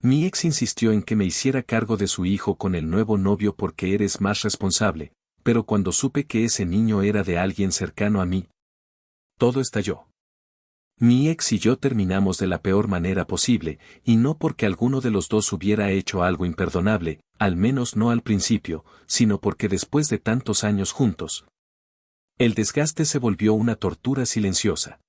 Mi ex insistió en que me hiciera cargo de su hijo con el nuevo novio porque eres más responsable, pero cuando supe que ese niño era de alguien cercano a mí, todo estalló. Mi ex y yo terminamos de la peor manera posible, y no porque alguno de los dos hubiera hecho algo imperdonable, al menos no al principio, sino porque después de tantos años juntos, el desgaste se volvió una tortura silenciosa.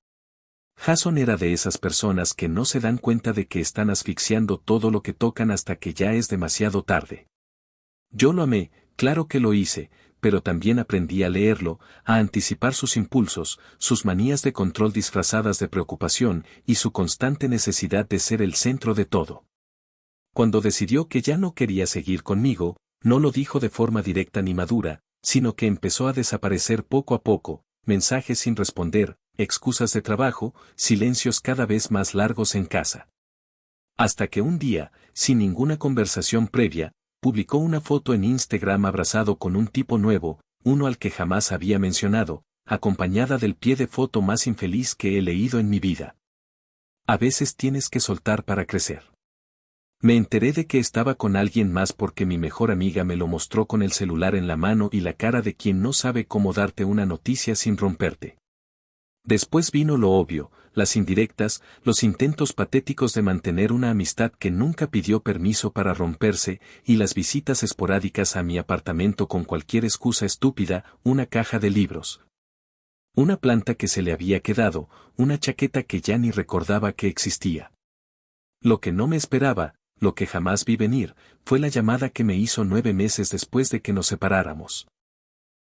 Jason era de esas personas que no se dan cuenta de que están asfixiando todo lo que tocan hasta que ya es demasiado tarde. Yo lo amé, claro que lo hice, pero también aprendí a leerlo, a anticipar sus impulsos, sus manías de control disfrazadas de preocupación y su constante necesidad de ser el centro de todo. Cuando decidió que ya no quería seguir conmigo, no lo dijo de forma directa ni madura, sino que empezó a desaparecer poco a poco, mensajes sin responder, excusas de trabajo, silencios cada vez más largos en casa. Hasta que un día, sin ninguna conversación previa, publicó una foto en Instagram abrazado con un tipo nuevo, uno al que jamás había mencionado, acompañada del pie de foto más infeliz que he leído en mi vida. A veces tienes que soltar para crecer. Me enteré de que estaba con alguien más porque mi mejor amiga me lo mostró con el celular en la mano y la cara de quien no sabe cómo darte una noticia sin romperte. Después vino lo obvio, las indirectas, los intentos patéticos de mantener una amistad que nunca pidió permiso para romperse, y las visitas esporádicas a mi apartamento con cualquier excusa estúpida, una caja de libros. Una planta que se le había quedado, una chaqueta que ya ni recordaba que existía. Lo que no me esperaba, lo que jamás vi venir, fue la llamada que me hizo 9 meses después de que nos separáramos.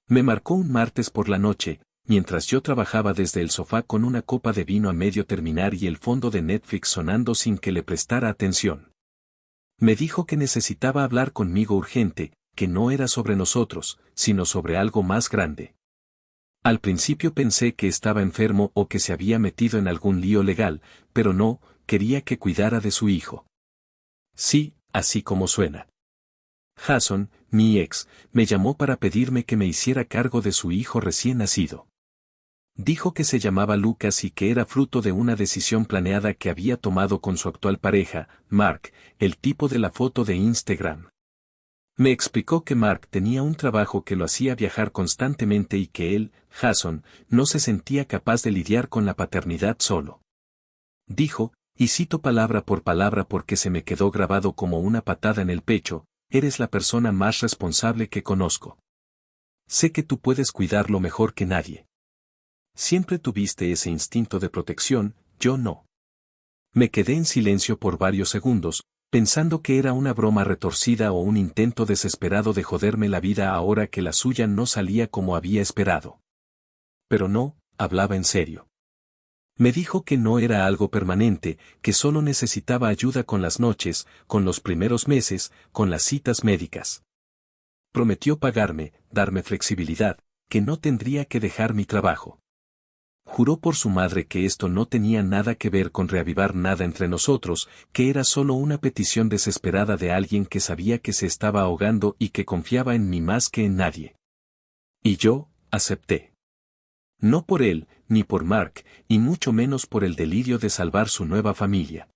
Me marcó un martes por la noche, mientras yo trabajaba desde el sofá con una copa de vino a medio terminar y el fondo de Netflix sonando sin que le prestara atención. Me dijo que necesitaba hablar conmigo urgente, que no era sobre nosotros, sino sobre algo más grande. Al principio pensé que estaba enfermo o que se había metido en algún lío legal, pero no, quería que cuidara de su hijo. Sí, así como suena. Jason, mi ex, me llamó para pedirme que me hiciera cargo de su hijo recién nacido. Dijo que se llamaba Lucas y que era fruto de una decisión planeada que había tomado con su actual pareja, Mark, el tipo de la foto de Instagram. Me explicó que Mark tenía un trabajo que lo hacía viajar constantemente y que él, Jason, no se sentía capaz de lidiar con la paternidad solo. Dijo, y cito palabra por palabra porque se me quedó grabado como una patada en el pecho, eres la persona más responsable que conozco. Sé que tú puedes cuidarlo mejor que nadie. Siempre tuviste ese instinto de protección, yo no. Me quedé en silencio por varios segundos, pensando que era una broma retorcida o un intento desesperado de joderme la vida ahora que la suya no salía como había esperado. Pero no, hablaba en serio. Me dijo que no era algo permanente, que solo necesitaba ayuda con las noches, con los primeros meses, con las citas médicas. Prometió pagarme, darme flexibilidad, que no tendría que dejar mi trabajo. Juró por su madre que esto no tenía nada que ver con reavivar nada entre nosotros, que era solo una petición desesperada de alguien que sabía que se estaba ahogando y que confiaba en mí más que en nadie. Y yo, acepté. No por él, ni por Mark, y mucho menos por el delirio de salvar su nueva familia.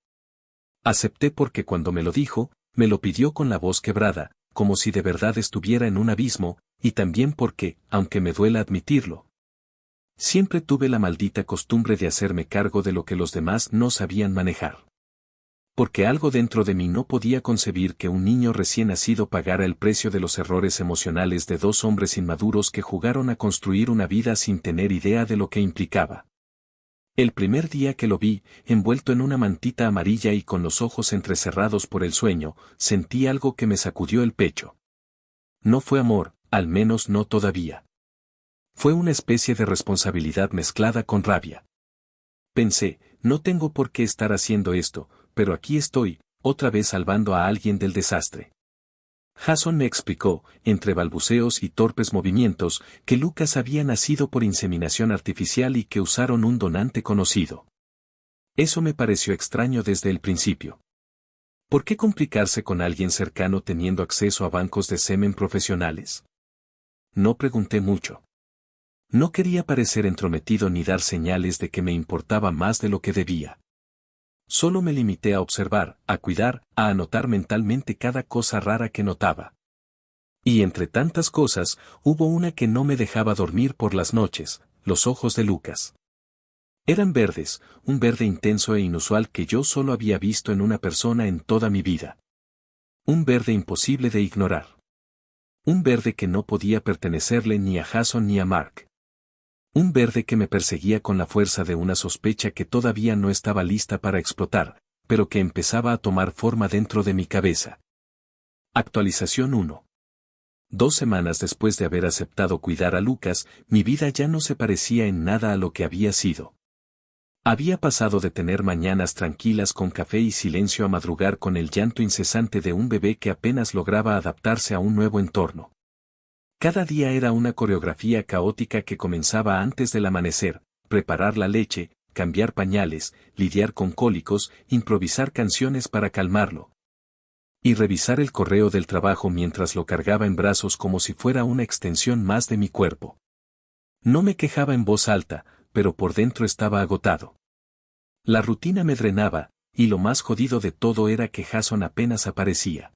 Acepté porque cuando me lo dijo, me lo pidió con la voz quebrada, como si de verdad estuviera en un abismo, y también porque, aunque me duela admitirlo, siempre tuve la maldita costumbre de hacerme cargo de lo que los demás no sabían manejar. Porque algo dentro de mí no podía concebir que un niño recién nacido pagara el precio de los errores emocionales de 2 hombres inmaduros que jugaron a construir una vida sin tener idea de lo que implicaba. El primer día que lo vi, envuelto en una mantita amarilla y con los ojos entrecerrados por el sueño, sentí algo que me sacudió el pecho. No fue amor, al menos no todavía. Fue una especie de responsabilidad mezclada con rabia. Pensé, no tengo por qué estar haciendo esto, pero aquí estoy, otra vez salvando a alguien del desastre. Jason me explicó, entre balbuceos y torpes movimientos, que Lucas había nacido por inseminación artificial y que usaron un donante conocido. Eso me pareció extraño desde el principio. ¿Por qué complicarse con alguien cercano teniendo acceso a bancos de semen profesionales? No pregunté mucho. No quería parecer entrometido ni dar señales de que me importaba más de lo que debía. Solo me limité a observar, a cuidar, a anotar mentalmente cada cosa rara que notaba. Y entre tantas cosas, hubo una que no me dejaba dormir por las noches: los ojos de Lucas. Eran verdes, un verde intenso e inusual que yo solo había visto en una persona en toda mi vida. Un verde imposible de ignorar. Un verde que no podía pertenecerle ni a Jason ni a Mark. Un verde que me perseguía con la fuerza de una sospecha que todavía no estaba lista para explotar, pero que empezaba a tomar forma dentro de mi cabeza. Actualización 1. 2 semanas después de haber aceptado cuidar a Lucas, mi vida ya no se parecía en nada a lo que había sido. Había pasado de tener mañanas tranquilas con café y silencio a madrugar con el llanto incesante de un bebé que apenas lograba adaptarse a un nuevo entorno. Cada día era una coreografía caótica que comenzaba antes del amanecer: preparar la leche, cambiar pañales, lidiar con cólicos, improvisar canciones para calmarlo. Y revisar el correo del trabajo mientras lo cargaba en brazos como si fuera una extensión más de mi cuerpo. No me quejaba en voz alta, pero por dentro estaba agotado. La rutina me drenaba, y lo más jodido de todo era que Jason apenas aparecía.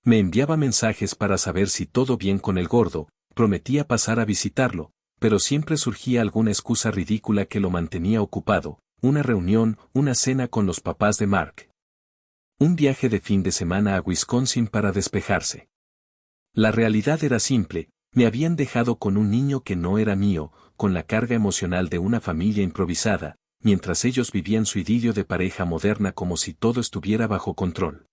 Me enviaba mensajes para saber si todo bien con el gordo, prometía pasar a visitarlo, pero siempre surgía alguna excusa ridícula que lo mantenía ocupado: una reunión, una cena con los papás de Mark. Un viaje de fin de semana a Wisconsin para despejarse. La realidad era simple: me habían dejado con un niño que no era mío, con la carga emocional de una familia improvisada, mientras ellos vivían su idilio de pareja moderna como si todo estuviera bajo control.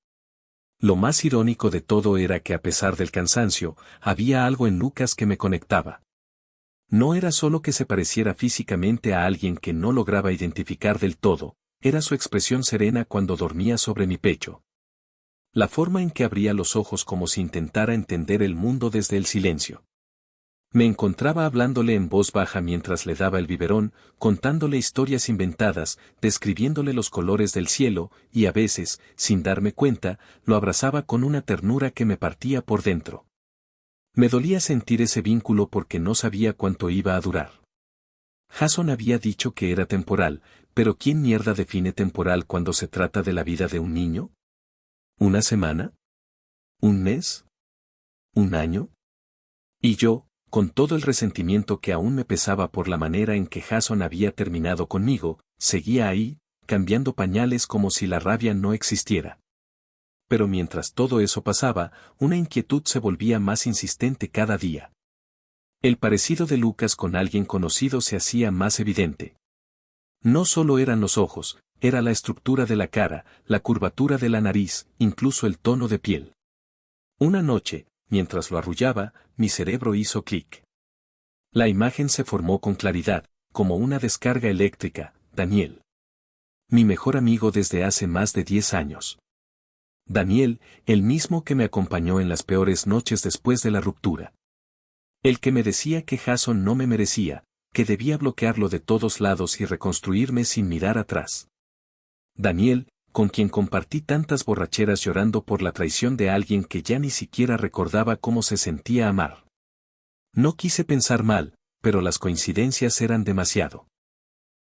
Lo más irónico de todo era que a pesar del cansancio, había algo en Lucas que me conectaba. No era solo que se pareciera físicamente a alguien que no lograba identificar del todo, era su expresión serena cuando dormía sobre mi pecho. La forma en que abría los ojos como si intentara entender el mundo desde el silencio. Me encontraba hablándole en voz baja mientras le daba el biberón, contándole historias inventadas, describiéndole los colores del cielo, y a veces, sin darme cuenta, lo abrazaba con una ternura que me partía por dentro. Me dolía sentir ese vínculo porque no sabía cuánto iba a durar. Jason había dicho que era temporal, pero ¿quién mierda define temporal cuando se trata de la vida de un niño? ¿Una semana? ¿Un mes? ¿Un año? Y yo, con todo el resentimiento que aún me pesaba por la manera en que Jason había terminado conmigo, seguía ahí, cambiando pañales como si la rabia no existiera. Pero mientras todo eso pasaba, una inquietud se volvía más insistente cada día. El parecido de Lucas con alguien conocido se hacía más evidente. No solo eran los ojos, era la estructura de la cara, la curvatura de la nariz, incluso el tono de piel. Una noche, mientras lo arrullaba, mi cerebro hizo clic. La imagen se formó con claridad, como una descarga eléctrica: Daniel. Mi mejor amigo desde hace más de 10 años. Daniel, el mismo que me acompañó en las peores noches después de la ruptura. El que me decía que Jason no me merecía, que debía bloquearlo de todos lados y reconstruirme sin mirar atrás. Daniel, con quien compartí tantas borracheras llorando por la traición de alguien que ya ni siquiera recordaba cómo se sentía amar. No quise pensar mal, pero las coincidencias eran demasiado.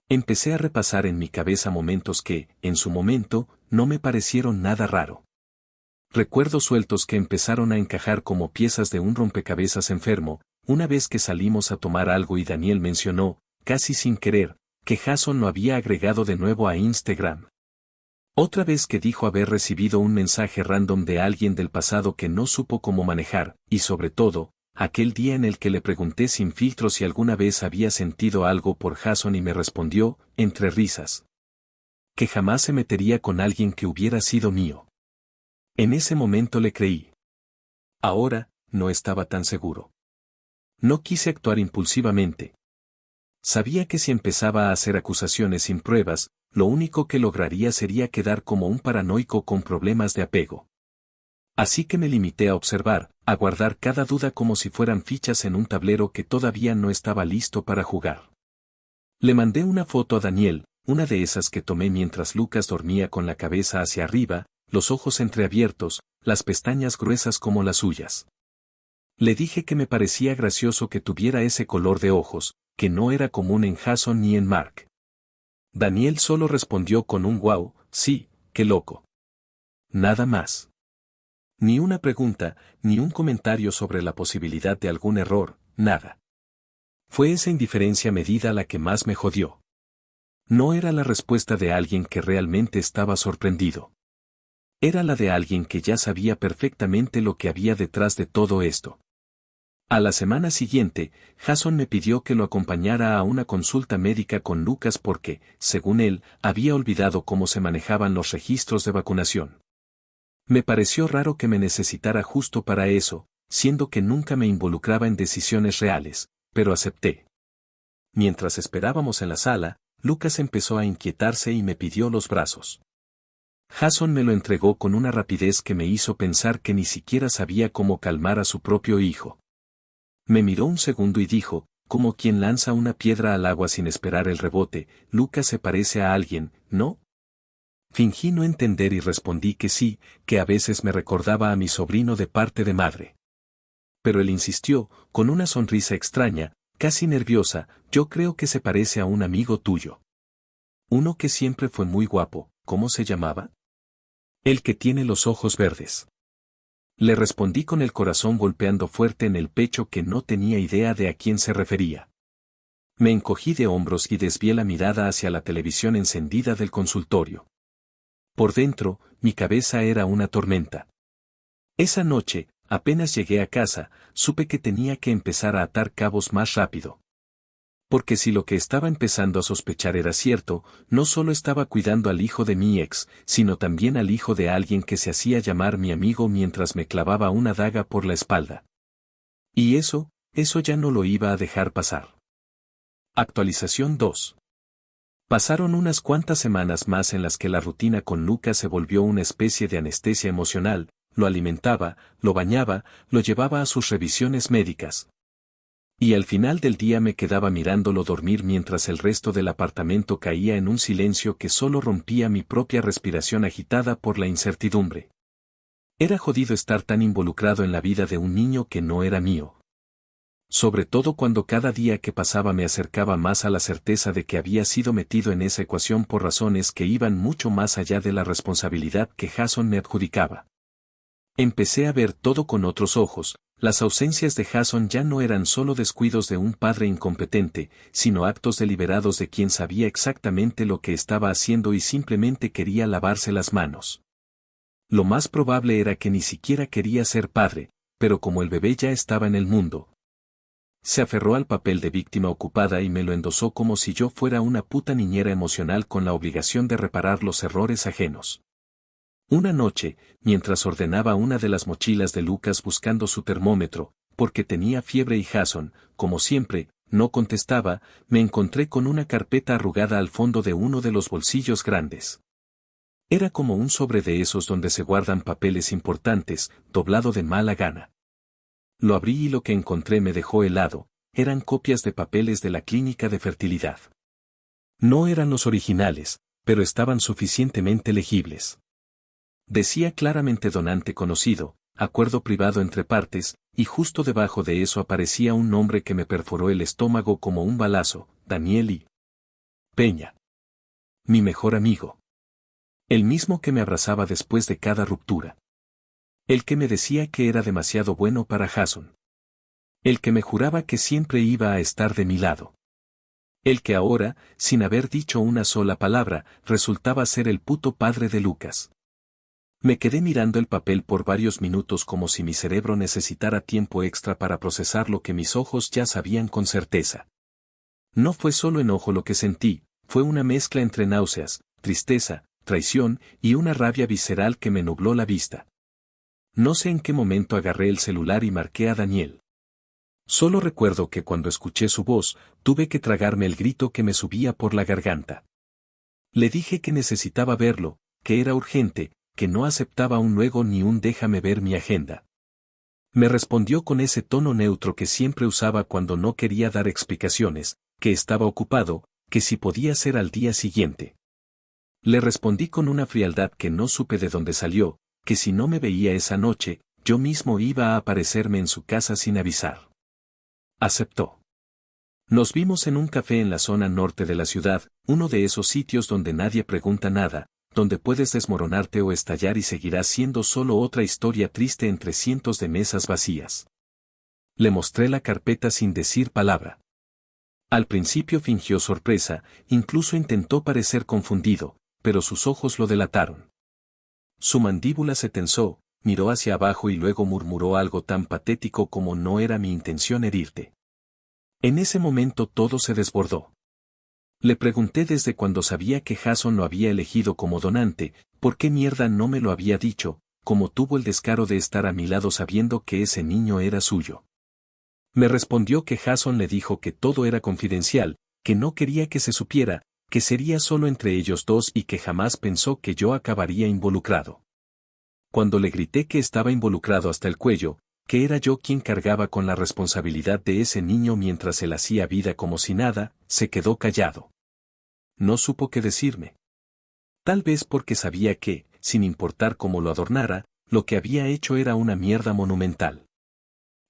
Empecé a repasar en mi cabeza momentos que, en su momento, no me parecieron nada raro. Recuerdos sueltos que empezaron a encajar como piezas de un rompecabezas enfermo: una vez que salimos a tomar algo y Daniel mencionó, casi sin querer, que Jason lo había agregado de nuevo a Instagram. Otra vez que dijo haber recibido un mensaje random de alguien del pasado que no supo cómo manejar, y sobre todo, aquel día en el que le pregunté sin filtro si alguna vez había sentido algo por Jason y me respondió, entre risas, que jamás se metería con alguien que hubiera sido mío. En ese momento le creí. Ahora, no estaba tan seguro. No quise actuar impulsivamente. Sabía que si empezaba a hacer acusaciones sin pruebas, lo único que lograría sería quedar como un paranoico con problemas de apego. Así que me limité a observar, a guardar cada duda como si fueran fichas en un tablero que todavía no estaba listo para jugar. Le mandé una foto a Daniel, una de esas que tomé mientras Lucas dormía con la cabeza hacia arriba, los ojos entreabiertos, las pestañas gruesas como las suyas. Le dije que me parecía gracioso que tuviera ese color de ojos, que no era común en Jason ni en Mark. Daniel solo respondió con un wow, sí, qué loco. Nada más. Ni una pregunta, ni un comentario sobre la posibilidad de algún error, nada. Fue esa indiferencia medida la que más me jodió. No era la respuesta de alguien que realmente estaba sorprendido. Era la de alguien que ya sabía perfectamente lo que había detrás de todo esto. A la semana siguiente, Jason me pidió que lo acompañara a una consulta médica con Lucas porque, según él, había olvidado cómo se manejaban los registros de vacunación. Me pareció raro que me necesitara justo para eso, siendo que nunca me involucraba en decisiones reales, pero acepté. Mientras esperábamos en la sala, Lucas empezó a inquietarse y me pidió los brazos. Jason me lo entregó con una rapidez que me hizo pensar que ni siquiera sabía cómo calmar a su propio hijo. Me miró un segundo y dijo, como quien lanza una piedra al agua sin esperar el rebote, Lucas se parece a alguien, ¿no? Fingí no entender y respondí que sí, que a veces me recordaba a mi sobrino de parte de madre. Pero él insistió, con una sonrisa extraña, casi nerviosa, yo creo que se parece a un amigo tuyo. Uno que siempre fue muy guapo, ¿cómo se llamaba? El que tiene los ojos verdes. Le respondí con el corazón golpeando fuerte en el pecho que no tenía idea de a quién se refería. Me encogí de hombros y desvié la mirada hacia la televisión encendida del consultorio. Por dentro, mi cabeza era una tormenta. Esa noche, apenas llegué a casa, supe que tenía que empezar a atar cabos más rápido. Porque si lo que estaba empezando a sospechar era cierto, no solo estaba cuidando al hijo de mi ex, sino también al hijo de alguien que se hacía llamar mi amigo mientras me clavaba una daga por la espalda. Y eso ya no lo iba a dejar pasar. Actualización 2. Pasaron unas cuantas semanas más en las que la rutina con Lucas se volvió una especie de anestesia emocional, lo alimentaba, lo bañaba, lo llevaba a sus revisiones médicas. Y al final del día me quedaba mirándolo dormir mientras el resto del apartamento caía en un silencio que solo rompía mi propia respiración agitada por la incertidumbre. Era jodido estar tan involucrado en la vida de un niño que no era mío. Sobre todo cuando cada día que pasaba me acercaba más a la certeza de que había sido metido en esa ecuación por razones que iban mucho más allá de la responsabilidad que Jason me adjudicaba. Empecé a ver todo con otros ojos. Las ausencias de Jason ya no eran solo descuidos de un padre incompetente, sino actos deliberados de quien sabía exactamente lo que estaba haciendo y simplemente quería lavarse las manos. Lo más probable era que ni siquiera quería ser padre, pero como el bebé ya estaba en el mundo, se aferró al papel de víctima ocupada y me lo endosó como si yo fuera una puta niñera emocional con la obligación de reparar los errores ajenos. Una noche, mientras ordenaba una de las mochilas de Lucas buscando su termómetro, porque tenía fiebre y Jason, como siempre, no contestaba, me encontré con una carpeta arrugada al fondo de uno de los bolsillos grandes. Era como un sobre de esos donde se guardan papeles importantes, doblado de mala gana. Lo abrí y lo que encontré me dejó helado, eran copias de papeles de la clínica de fertilidad. No eran los originales, pero estaban suficientemente legibles. Decía claramente donante conocido, acuerdo privado entre partes, y justo debajo de eso aparecía un nombre que me perforó el estómago como un balazo, Daniel I. Peña. Mi mejor amigo. El mismo que me abrazaba después de cada ruptura. El que me decía que era demasiado bueno para Jason. El que me juraba que siempre iba a estar de mi lado. El que ahora, sin haber dicho una sola palabra, resultaba ser el puto padre de Lucas. Me quedé mirando el papel por varios minutos como si mi cerebro necesitara tiempo extra para procesar lo que mis ojos ya sabían con certeza. No fue solo enojo lo que sentí, fue una mezcla entre náuseas, tristeza, traición y una rabia visceral que me nubló la vista. No sé en qué momento agarré el celular y marqué a Daniel. Solo recuerdo que cuando escuché su voz, tuve que tragarme el grito que me subía por la garganta. Le dije que necesitaba verlo, que era urgente, que no aceptaba un luego ni un déjame ver mi agenda. Me respondió con ese tono neutro que siempre usaba cuando no quería dar explicaciones, que estaba ocupado, que si podía ser al día siguiente. Le respondí con una frialdad que no supe de dónde salió, que si no me veía esa noche, yo mismo iba a aparecerme en su casa sin avisar. Aceptó. Nos vimos en un café en la zona norte de la ciudad, uno de esos sitios donde nadie pregunta nada, donde puedes desmoronarte o estallar y seguirás siendo solo otra historia triste entre cientos de mesas vacías. Le mostré la carpeta sin decir palabra. Al principio fingió sorpresa, incluso intentó parecer confundido, pero sus ojos lo delataron. Su mandíbula se tensó, miró hacia abajo y luego murmuró algo tan patético como no era mi intención herirte. En ese momento todo se desbordó. Le pregunté desde cuando sabía que Jason lo había elegido como donante, ¿por qué mierda no me lo había dicho? Cómo tuvo el descaro de estar a mi lado sabiendo que ese niño era suyo. Me respondió que Jason le dijo que todo era confidencial, que no quería que se supiera, que sería solo entre ellos dos y que jamás pensó que yo acabaría involucrado. Cuando le grité que estaba involucrado hasta el cuello, que era yo quien cargaba con la responsabilidad de ese niño mientras él hacía vida como si nada, se quedó callado. No supo qué decirme. Tal vez porque sabía que, sin importar cómo lo adornara, lo que había hecho era una mierda monumental.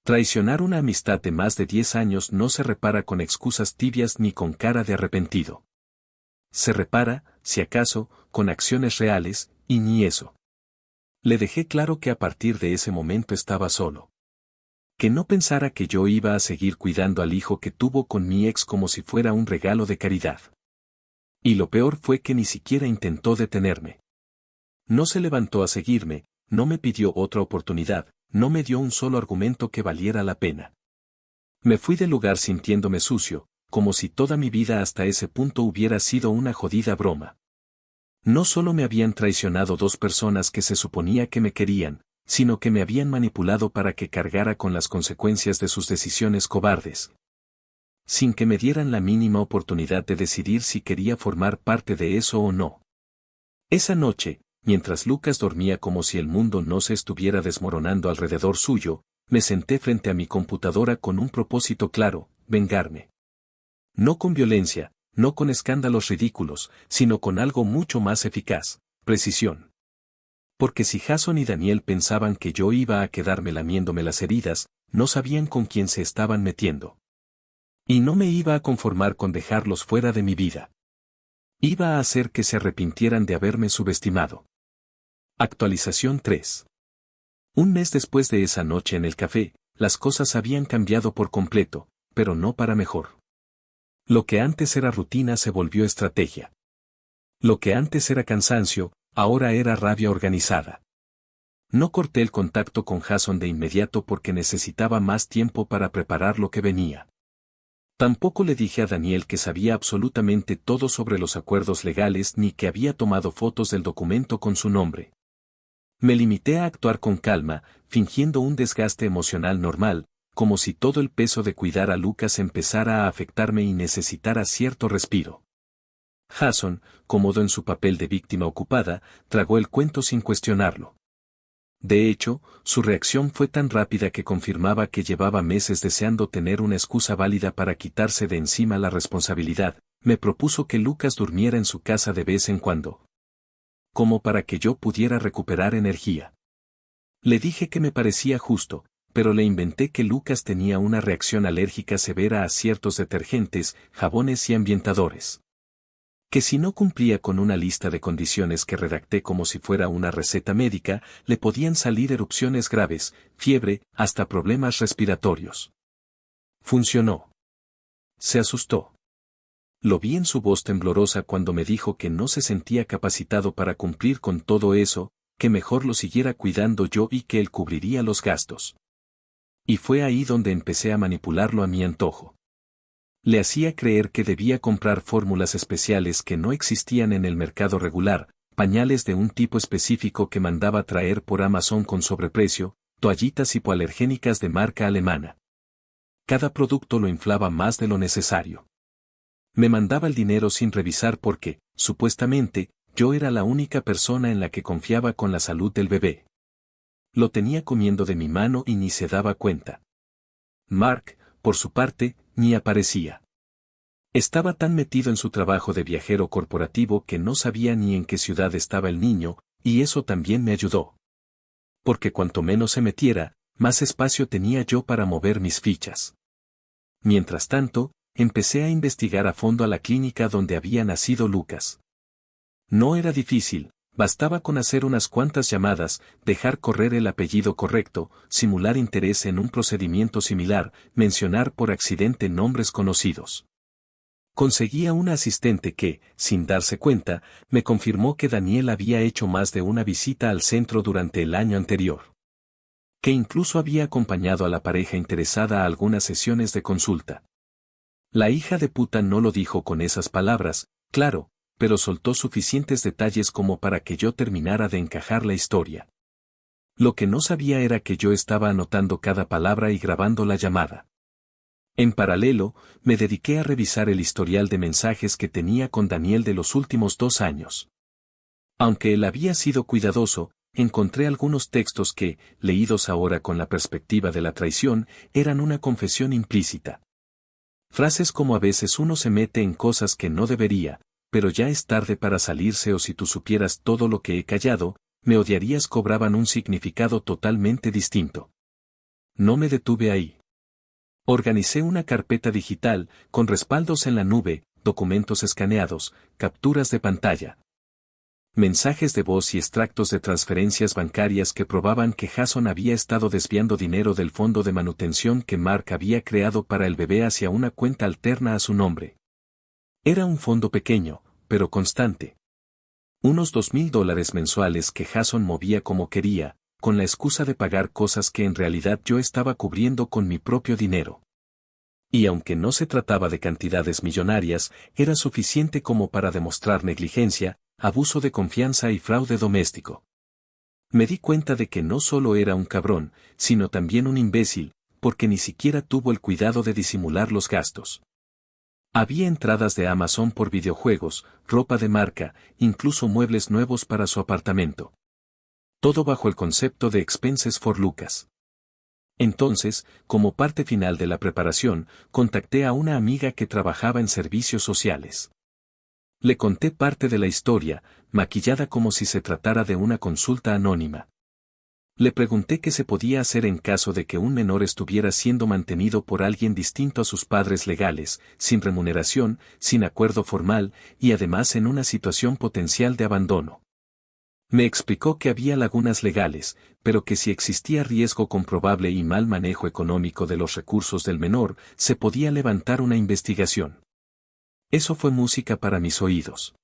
Traicionar una amistad de más de 10 años no se repara con excusas tibias ni con cara de arrepentido. Se repara, si acaso, con acciones reales, y ni eso. Le dejé claro que a partir de ese momento estaba solo. Que no pensara que yo iba a seguir cuidando al hijo que tuvo con mi ex como si fuera un regalo de caridad. Y lo peor fue que ni siquiera intentó detenerme. No se levantó a seguirme, no me pidió otra oportunidad, no me dio un solo argumento que valiera la pena. Me fui del lugar sintiéndome sucio, como si toda mi vida hasta ese punto hubiera sido una jodida broma. No solo me habían traicionado dos personas que se suponía que me querían, sino que me habían manipulado para que cargara con las consecuencias de sus decisiones cobardes. Sin que me dieran la mínima oportunidad de decidir si quería formar parte de eso o no. Esa noche, mientras Lucas dormía como si el mundo no se estuviera desmoronando alrededor suyo, me senté frente a mi computadora con un propósito claro, vengarme. No con violencia, no con escándalos ridículos, sino con algo mucho más eficaz, precisión. Porque si Jason y Daniel pensaban que yo iba a quedarme lamiéndome las heridas, no sabían con quién se estaban metiendo. Y no me iba a conformar con dejarlos fuera de mi vida. Iba a hacer que se arrepintieran de haberme subestimado. Actualización 3. Un mes después de esa noche en el café, las cosas habían cambiado por completo, pero no para mejor. Lo que antes era rutina se volvió estrategia. Lo que antes era cansancio, ahora era rabia organizada. No corté el contacto con Jason de inmediato porque necesitaba más tiempo para preparar lo que venía. Tampoco le dije a Daniel que sabía absolutamente todo sobre los acuerdos legales ni que había tomado fotos del documento con su nombre. Me limité a actuar con calma, fingiendo un desgaste emocional normal, como si todo el peso de cuidar a Lucas empezara a afectarme y necesitara cierto respiro. Jason, cómodo en su papel de víctima ocupada, tragó el cuento sin cuestionarlo. De hecho, su reacción fue tan rápida que confirmaba que llevaba meses deseando tener una excusa válida para quitarse de encima la responsabilidad. Me propuso que Lucas durmiera en su casa de vez en cuando, como para que yo pudiera recuperar energía. Le dije que me parecía justo, pero le inventé que Lucas tenía una reacción alérgica severa a ciertos detergentes, jabones y ambientadores. Que si no cumplía con una lista de condiciones que redacté como si fuera una receta médica, le podían salir erupciones graves, fiebre, hasta problemas respiratorios. Funcionó. Se asustó. Lo vi en su voz temblorosa cuando me dijo que no se sentía capacitado para cumplir con todo eso, que mejor lo siguiera cuidando yo y que él cubriría los gastos. Y fue ahí donde empecé a manipularlo a mi antojo. Le hacía creer que debía comprar fórmulas especiales que no existían en el mercado regular, pañales de un tipo específico que mandaba traer por Amazon con sobreprecio, toallitas hipoalergénicas de marca alemana. Cada producto lo inflaba más de lo necesario. Me mandaba el dinero sin revisar porque, supuestamente, yo era la única persona en la que confiaba con la salud del bebé. Lo tenía comiendo de mi mano y ni se daba cuenta. Mark, por su parte, ni aparecía. Estaba tan metido en su trabajo de viajero corporativo que no sabía ni en qué ciudad estaba el niño, y eso también me ayudó. Porque cuanto menos se metiera, más espacio tenía yo para mover mis fichas. Mientras tanto, empecé a investigar a fondo a la clínica donde había nacido Lucas. No era difícil, bastaba con hacer unas cuantas llamadas, dejar correr el apellido correcto, simular interés en un procedimiento similar, mencionar por accidente nombres conocidos. Conseguí a una asistente que, sin darse cuenta, me confirmó que Daniel había hecho más de una visita al centro durante el año anterior. Que incluso había acompañado a la pareja interesada a algunas sesiones de consulta. La hija de puta no lo dijo con esas palabras, claro, pero soltó suficientes detalles como para que yo terminara de encajar la historia. Lo que no sabía era que yo estaba anotando cada palabra y grabando la llamada. En paralelo, me dediqué a revisar el historial de mensajes que tenía con Daniel de los últimos 2 años. Aunque él había sido cuidadoso, encontré algunos textos que, leídos ahora con la perspectiva de la traición, eran una confesión implícita. Frases como a veces uno se mete en cosas que no debería, pero ya es tarde para salirse o si tú supieras todo lo que he callado, me odiarías cobraban un significado totalmente distinto. No me detuve ahí. Organicé una carpeta digital, con respaldos en la nube, documentos escaneados, capturas de pantalla. Mensajes de voz y extractos de transferencias bancarias que probaban que Jason había estado desviando dinero del fondo de manutención que Mark había creado para el bebé hacia una cuenta alterna a su nombre. Era un fondo pequeño, pero constante. Unos $2,000 mensuales que Jason movía como quería, con la excusa de pagar cosas que en realidad yo estaba cubriendo con mi propio dinero. Y aunque no se trataba de cantidades millonarias, era suficiente como para demostrar negligencia, abuso de confianza y fraude doméstico. Me di cuenta de que no solo era un cabrón, sino también un imbécil, porque ni siquiera tuvo el cuidado de disimular los gastos. Había entradas de Amazon por videojuegos, ropa de marca, incluso muebles nuevos para su apartamento. Todo bajo el concepto de expenses for Lucas. Entonces, como parte final de la preparación, contacté a una amiga que trabajaba en servicios sociales. Le conté parte de la historia, maquillada como si se tratara de una consulta anónima. Le pregunté qué se podía hacer en caso de que un menor estuviera siendo mantenido por alguien distinto a sus padres legales, sin remuneración, sin acuerdo formal, y además en una situación potencial de abandono. Me explicó que había lagunas legales, pero que si existía riesgo comprobable y mal manejo económico de los recursos del menor, se podía levantar una investigación. Eso fue música para mis oídos.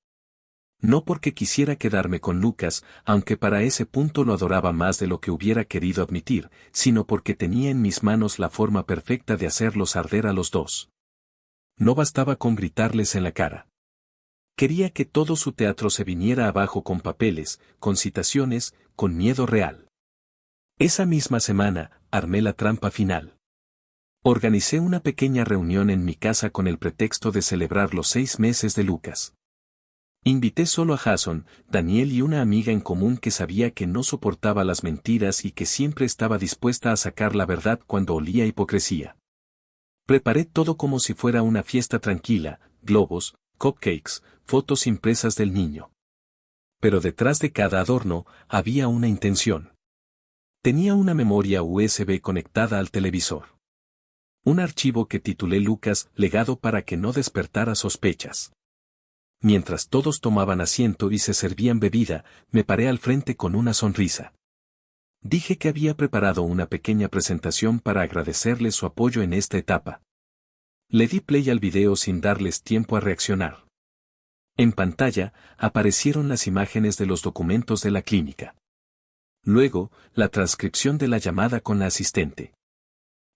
No porque quisiera quedarme con Lucas, aunque para ese punto lo adoraba más de lo que hubiera querido admitir, sino porque tenía en mis manos la forma perfecta de hacerlos arder a los dos. No bastaba con gritarles en la cara. Quería que todo su teatro se viniera abajo con papeles, con citaciones, con miedo real. Esa misma semana, armé la trampa final. Organicé una pequeña reunión en mi casa con el pretexto de celebrar los 6 meses de Lucas. Invité solo a Jason, Daniel y una amiga en común que sabía que no soportaba las mentiras y que siempre estaba dispuesta a sacar la verdad cuando olía hipocresía. Preparé todo como si fuera una fiesta tranquila, globos, cupcakes, fotos impresas del niño. Pero detrás de cada adorno, había una intención. Tenía una memoria USB conectada al televisor. Un archivo que titulé Lucas, legado para que no despertara sospechas. Mientras todos tomaban asiento y se servían bebida, me paré al frente con una sonrisa. Dije que había preparado una pequeña presentación para agradecerles su apoyo en esta etapa. Le di play al video sin darles tiempo a reaccionar. En pantalla, aparecieron las imágenes de los documentos de la clínica. Luego, la transcripción de la llamada con la asistente.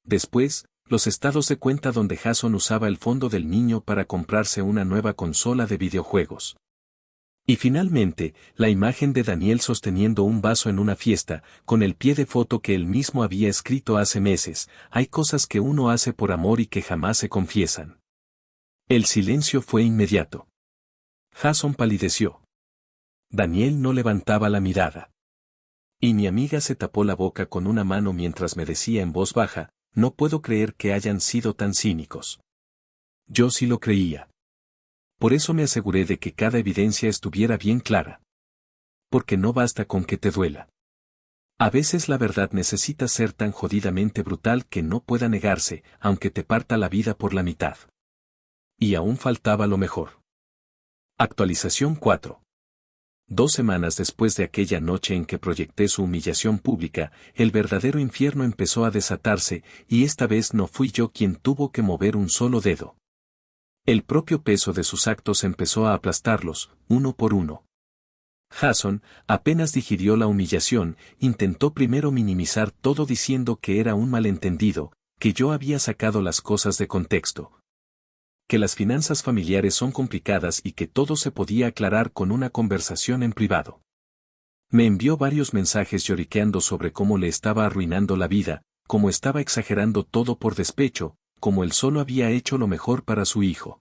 Después, los estados de cuenta donde Jason usaba el fondo del niño para comprarse una nueva consola de videojuegos. Y finalmente, la imagen de Daniel sosteniendo un vaso en una fiesta, con el pie de foto que él mismo había escrito hace meses, hay cosas que uno hace por amor y que jamás se confiesan. El silencio fue inmediato. Jason palideció. Daniel no levantaba la mirada. Y mi amiga se tapó la boca con una mano mientras me decía en voz baja, no puedo creer que hayan sido tan cínicos. Yo sí lo creía. Por eso me aseguré de que cada evidencia estuviera bien clara. Porque no basta con que te duela. A veces la verdad necesita ser tan jodidamente brutal que no pueda negarse, aunque te parta la vida por la mitad. Y aún faltaba lo mejor. Actualización 4. 2 semanas después de aquella noche en que proyecté su humillación pública, el verdadero infierno empezó a desatarse, y esta vez no fui yo quien tuvo que mover un solo dedo. El propio peso de sus actos empezó a aplastarlos, uno por uno. Jason, apenas digirió la humillación, intentó primero minimizar todo diciendo que era un malentendido, que yo había sacado las cosas de contexto, que las finanzas familiares son complicadas y que todo se podía aclarar con una conversación en privado. Me envió varios mensajes lloriqueando sobre cómo le estaba arruinando la vida, cómo estaba exagerando todo por despecho, como él solo había hecho lo mejor para su hijo.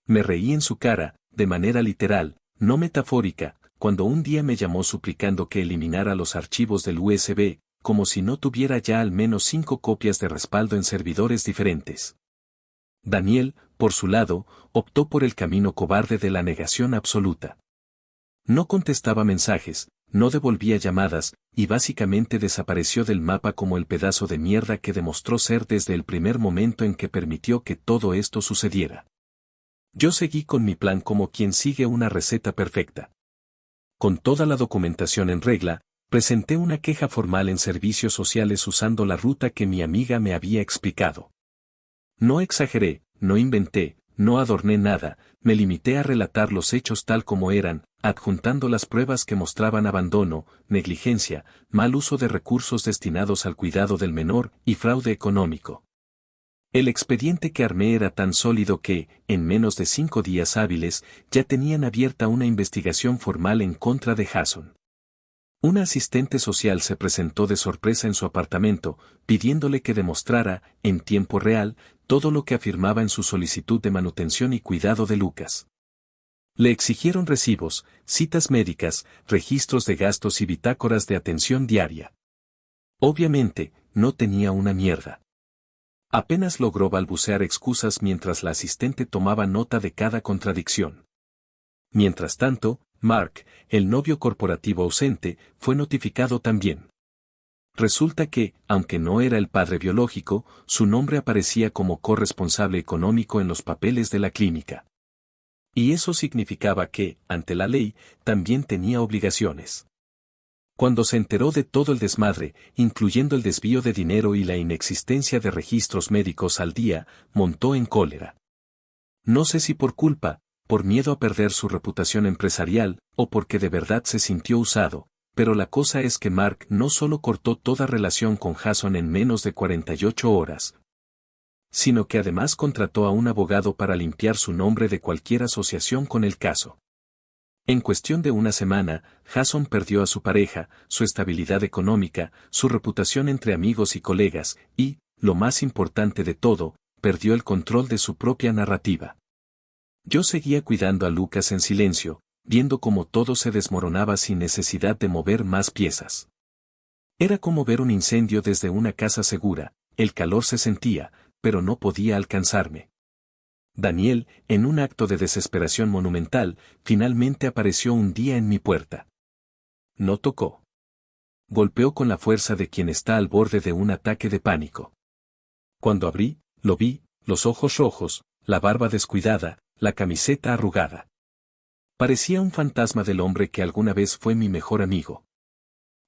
Me reí en su cara, de manera literal, no metafórica, cuando un día me llamó suplicando que eliminara los archivos del USB, como si no tuviera ya al menos 5 copias de respaldo en servidores diferentes. Daniel, por su lado, optó por el camino cobarde de la negación absoluta. No contestaba mensajes, no devolvía llamadas, y básicamente desapareció del mapa como el pedazo de mierda que demostró ser desde el primer momento en que permitió que todo esto sucediera. Yo seguí con mi plan como quien sigue una receta perfecta. Con toda la documentación en regla, presenté una queja formal en servicios sociales usando la ruta que mi amiga me había explicado. No exageré, no inventé, no adorné nada, me limité a relatar los hechos tal como eran, adjuntando las pruebas que mostraban abandono, negligencia, mal uso de recursos destinados al cuidado del menor y fraude económico. El expediente que armé era tan sólido que, en menos de 5 días hábiles, ya tenían abierta una investigación formal en contra de Jason. Una asistente social se presentó de sorpresa en su apartamento, pidiéndole que demostrara, en tiempo real, todo lo que afirmaba en su solicitud de manutención y cuidado de Lucas. Le exigieron recibos, citas médicas, registros de gastos y bitácoras de atención diaria. Obviamente, no tenía una mierda. Apenas logró balbucear excusas mientras la asistente tomaba nota de cada contradicción. Mientras tanto, Mark, el novio corporativo ausente, fue notificado también. Resulta que, aunque no era el padre biológico, su nombre aparecía como corresponsable económico en los papeles de la clínica. Y eso significaba que, ante la ley, también tenía obligaciones. Cuando se enteró de todo el desmadre, incluyendo el desvío de dinero y la inexistencia de registros médicos al día, montó en cólera. No sé si por culpa, por miedo a perder su reputación empresarial, o porque de verdad se sintió usado, pero la cosa es que Mark no solo cortó toda relación con Jason en menos de 48 horas, sino que además contrató a un abogado para limpiar su nombre de cualquier asociación con el caso. En cuestión de una semana, Jason perdió a su pareja, su estabilidad económica, su reputación entre amigos y colegas, y, lo más importante de todo, perdió el control de su propia narrativa. Yo seguía cuidando a Lucas en silencio, viendo cómo todo se desmoronaba sin necesidad de mover más piezas. Era como ver un incendio desde una casa segura, el calor se sentía, pero no podía alcanzarme. Daniel, en un acto de desesperación monumental, finalmente apareció un día en mi puerta. No tocó. Golpeó con la fuerza de quien está al borde de un ataque de pánico. Cuando abrí, lo vi, los ojos rojos, la barba descuidada, la camiseta arrugada. Parecía un fantasma del hombre que alguna vez fue mi mejor amigo.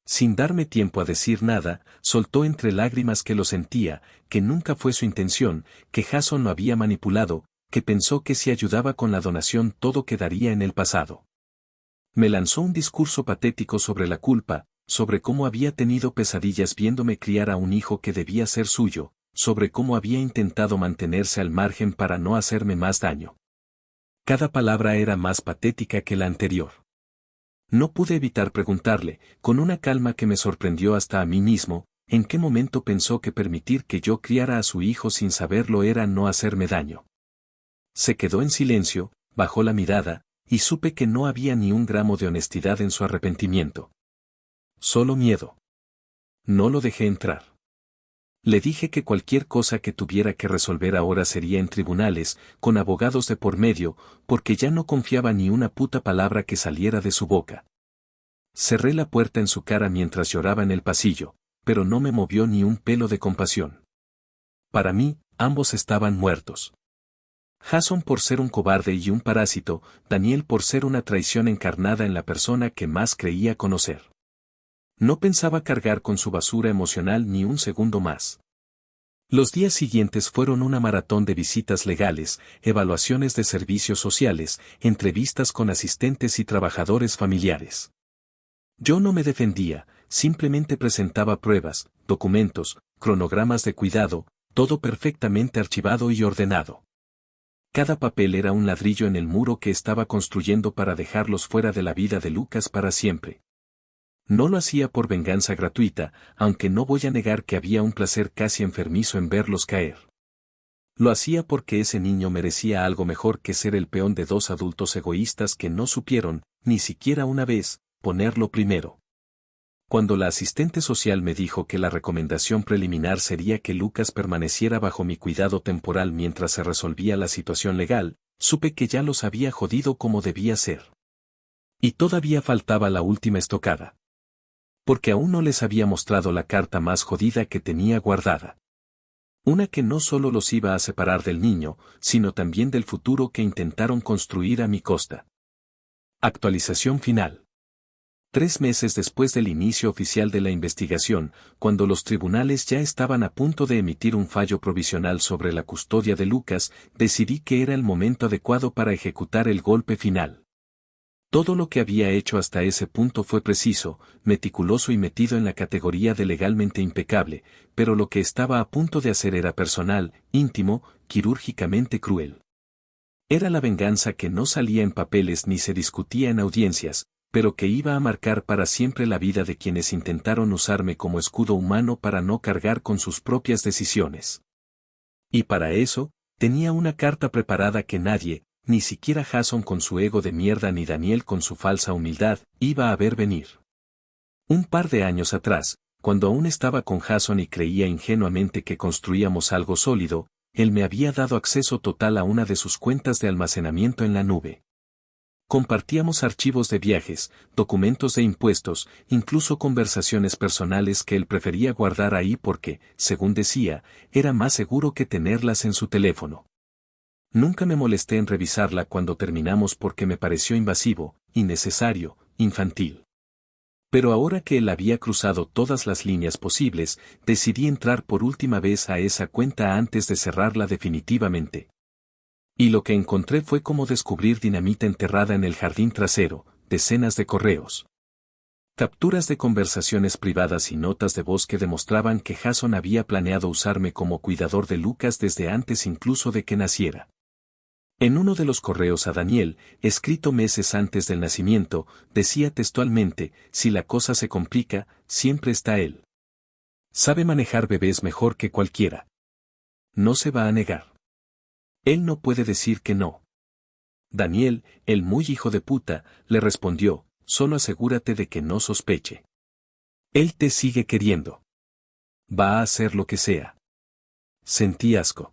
Sin darme tiempo a decir nada, soltó entre lágrimas que lo sentía, que nunca fue su intención, que Jason lo había manipulado, que pensó que si ayudaba con la donación todo quedaría en el pasado. Me lanzó un discurso patético sobre la culpa, sobre cómo había tenido pesadillas viéndome criar a un hijo que debía ser suyo, sobre cómo había intentado mantenerse al margen para no hacerme más daño. Cada palabra era más patética que la anterior. No pude evitar preguntarle, con una calma que me sorprendió hasta a mí mismo, en qué momento pensó que permitir que yo criara a su hijo sin saberlo era no hacerme daño. Se quedó en silencio, bajó la mirada, y supe que no había ni un gramo de honestidad en su arrepentimiento. Solo miedo. No lo dejé entrar. Le dije que cualquier cosa que tuviera que resolver ahora sería en tribunales, con abogados de por medio, porque ya no confiaba ni una puta palabra que saliera de su boca. Cerré la puerta en su cara mientras lloraba en el pasillo, pero no me movió ni un pelo de compasión. Para mí, ambos estaban muertos. Jason por ser un cobarde y un parásito, Daniel por ser una traición encarnada en la persona que más creía conocer. No pensaba cargar con su basura emocional ni un segundo más. Los días siguientes fueron una maratón de visitas legales, evaluaciones de servicios sociales, entrevistas con asistentes y trabajadores familiares. Yo no me defendía, simplemente presentaba pruebas, documentos, cronogramas de cuidado, todo perfectamente archivado y ordenado. Cada papel era un ladrillo en el muro que estaba construyendo para dejarlos fuera de la vida de Lucas para siempre. No lo hacía por venganza gratuita, aunque no voy a negar que había un placer casi enfermizo en verlos caer. Lo hacía porque ese niño merecía algo mejor que ser el peón de dos adultos egoístas que no supieron, ni siquiera una vez, ponerlo primero. Cuando la asistente social me dijo que la recomendación preliminar sería que Lucas permaneciera bajo mi cuidado temporal mientras se resolvía la situación legal, supe que ya los había jodido como debía ser. Y todavía faltaba la última estocada. Porque aún no les había mostrado la carta más jodida que tenía guardada. Una que no solo los iba a separar del niño, sino también del futuro que intentaron construir a mi costa. Actualización final. 3 meses después del inicio oficial de la investigación, cuando los tribunales ya estaban a punto de emitir un fallo provisional sobre la custodia de Lucas, decidí que era el momento adecuado para ejecutar el golpe final. Todo lo que había hecho hasta ese punto fue preciso, meticuloso y metido en la categoría de legalmente impecable, pero lo que estaba a punto de hacer era personal, íntimo, quirúrgicamente cruel. Era la venganza que no salía en papeles ni se discutía en audiencias, pero que iba a marcar para siempre la vida de quienes intentaron usarme como escudo humano para no cargar con sus propias decisiones. Y para eso, tenía una carta preparada que nadie, ni siquiera Jason con su ego de mierda ni Daniel con su falsa humildad, iba a ver venir. Un par de años atrás, cuando aún estaba con Jason y creía ingenuamente que construíamos algo sólido, él me había dado acceso total a una de sus cuentas de almacenamiento en la nube. Compartíamos archivos de viajes, documentos de impuestos, incluso conversaciones personales que él prefería guardar ahí porque, según decía, era más seguro que tenerlas en su teléfono. Nunca me molesté en revisarla cuando terminamos porque me pareció invasivo, innecesario, infantil. Pero ahora que él había cruzado todas las líneas posibles, decidí entrar por última vez a esa cuenta antes de cerrarla definitivamente. Y lo que encontré fue como descubrir dinamita enterrada en el jardín trasero, decenas de correos. Capturas de conversaciones privadas y notas de voz que demostraban que Jason había planeado usarme como cuidador de Lucas desde antes incluso de que naciera. En uno de los correos a Daniel, escrito meses antes del nacimiento, decía textualmente, si la cosa se complica, siempre está él. Sabe manejar bebés mejor que cualquiera. No se va a negar. Él no puede decir que no. Daniel, el muy hijo de puta, le respondió, solo asegúrate de que no sospeche. Él te sigue queriendo. Va a hacer lo que sea. Sentí asco.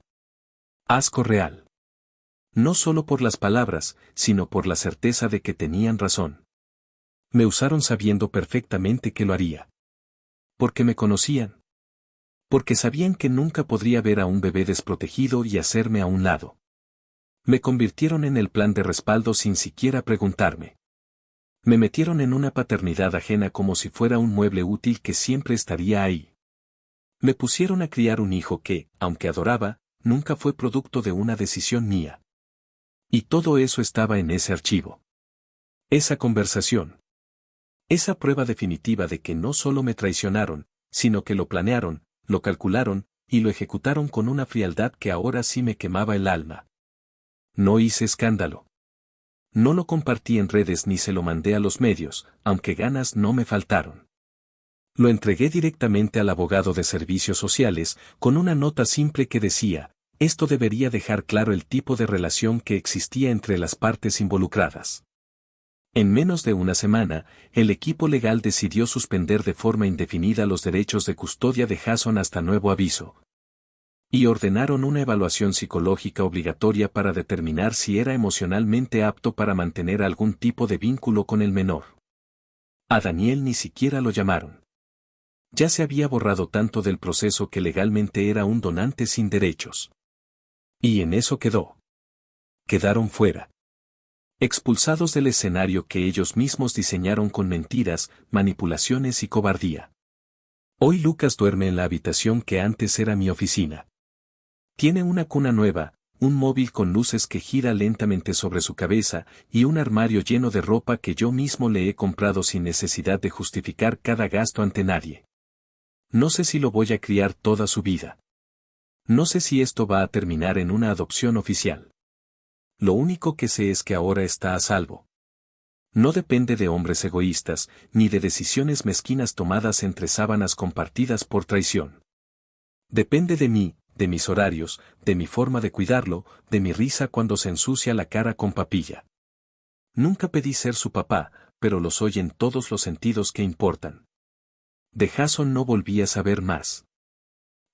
Asco real. No solo por las palabras, sino por la certeza de que tenían razón. Me usaron sabiendo perfectamente que lo haría. Porque me conocían. Porque sabían que nunca podría ver a un bebé desprotegido y hacerme a un lado. Me convirtieron en el plan de respaldo sin siquiera preguntarme. Me metieron en una paternidad ajena como si fuera un mueble útil que siempre estaría ahí. Me pusieron a criar un hijo que, aunque adoraba, nunca fue producto de una decisión mía. Y todo eso estaba en ese archivo. Esa conversación. Esa prueba definitiva de que no solo me traicionaron, sino que lo planearon, lo calcularon, y lo ejecutaron con una frialdad que ahora sí me quemaba el alma. No hice escándalo. No lo compartí en redes ni se lo mandé a los medios, aunque ganas no me faltaron. Lo entregué directamente al abogado de servicios sociales, con una nota simple que decía, esto debería dejar claro el tipo de relación que existía entre las partes involucradas. En menos de una semana, el equipo legal decidió suspender de forma indefinida los derechos de custodia de Jason hasta nuevo aviso. Y ordenaron una evaluación psicológica obligatoria para determinar si era emocionalmente apto para mantener algún tipo de vínculo con el menor. A Daniel ni siquiera lo llamaron. Ya se había borrado tanto del proceso que legalmente era un donante sin derechos. Y en eso quedó. Quedaron fuera. Expulsados del escenario que ellos mismos diseñaron con mentiras, manipulaciones y cobardía. Hoy Lucas duerme en la habitación que antes era mi oficina. Tiene una cuna nueva, un móvil con luces que gira lentamente sobre su cabeza y un armario lleno de ropa que yo mismo le he comprado sin necesidad de justificar cada gasto ante nadie. No sé si lo voy a criar toda su vida. No sé si esto va a terminar en una adopción oficial. Lo único que sé es que ahora está a salvo. No depende de hombres egoístas, ni de decisiones mezquinas tomadas entre sábanas compartidas por traición. Depende de mí, de mis horarios, de mi forma de cuidarlo, de mi risa cuando se ensucia la cara con papilla. Nunca pedí ser su papá, pero lo soy en todos los sentidos que importan. De Jason no volví a saber más.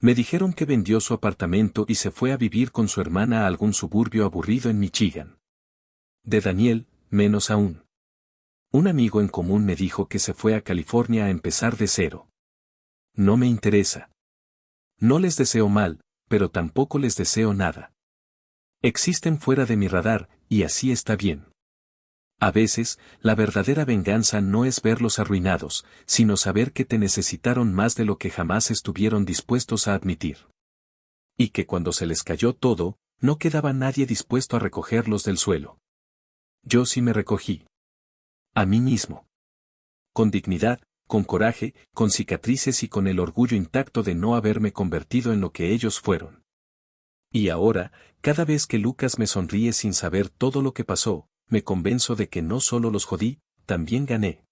Me dijeron que vendió su apartamento y se fue a vivir con su hermana a algún suburbio aburrido en Michigan. De Daniel, menos aún. Un amigo en común me dijo que se fue a California a empezar de cero. No me interesa. No les deseo mal, pero tampoco les deseo nada. Existen fuera de mi radar, y así está bien. A veces, la verdadera venganza no es verlos arruinados, sino saber que te necesitaron más de lo que jamás estuvieron dispuestos a admitir. Y que cuando se les cayó todo, no quedaba nadie dispuesto a recogerlos del suelo. Yo sí me recogí. A mí mismo. Con dignidad, con coraje, con cicatrices y con el orgullo intacto de no haberme convertido en lo que ellos fueron. Y ahora, cada vez que Lucas me sonríe sin saber todo lo que pasó, me convenzo de que no solo los jodí, también gané.